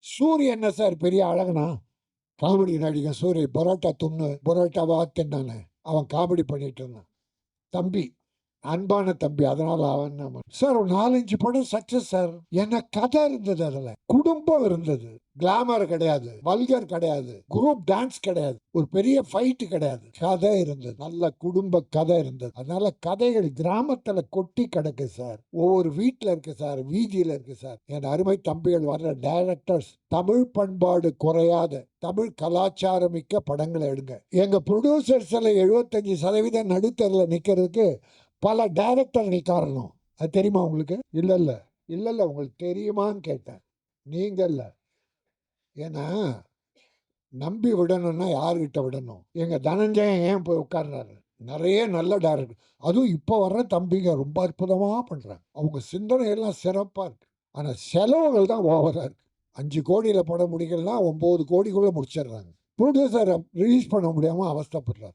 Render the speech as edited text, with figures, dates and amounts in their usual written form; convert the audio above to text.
சூரிய என்ன சார் பெரிய அழகனா? காமெடி நடிகன் சூரிய பரோட்டா துண்ணு, பரோட்டாவா தின்னானே, அவன் காமெடி பண்ணிட்டு இருந்தான். தம்பி, அன்பான தம்பி. அதனால அவன் சார் ஒரு 4, 5 படம் சக்சஸ் சார். என்ன கதை இருந்தது அதுல. குடும்பம் இருந்தது. கிளாமர் கிடையாது. வல்கர் கிடையாது. குரூப் டான்ஸ் கிடையாது. ஒரு பெரிய ஃபைட் கிடையாது. கதை இருந்தது. நல்ல குடும்ப கதை இருந்தது. அதனால கதைகள் கிராமத்துல கொட்டி கிடக்கு சார். ஒவ்வொரு வீட்டுல இருக்கு சார். வீதியில இருக்கு சார். என் அருமை தம்பிகள் வர்ற டைரக்டர்ஸ் தமிழ் பண்பாடு குறையாத தமிழ் கலாச்சாரம் மிக்க படங்களை எடுங்க. எங்க ப்ரொடியூசர்ஸ்ல 75% நடுத்தரில் நிக்கிறதுக்கு பல டைரக்டர்கள் காரணம். அது தெரியுமா உங்களுக்கு? இல்ல உங்களுக்கு தெரியுமான்னு கேட்டேன். நீங்க இல்ல. ஏன்னா நம்பி விடணும்னா யார்கிட்ட விடணும்? எங்க தனஞ்சயன் ஏன் போய் உட்கார்றாரு? நிறைய நல்ல டைரக்டர், அதுவும் இப்போ வர்ற தம்பிங்க ரொம்ப அற்புதமா பண்றாங்க. அவங்க சிந்தனை எல்லாம் சிறப்பா இருக்கு. ஆனா செலவுகள் தான் ஓவரா இருக்கு. 5 கோடியில படம் முடிக்கலன்னா 9 கோடிக்குள்ள முடிச்சிடுறாங்க. ப்ரொடியூசர் ரிலீஸ் பண்ண முடியாம அவஸ்தைப்படுறாரு.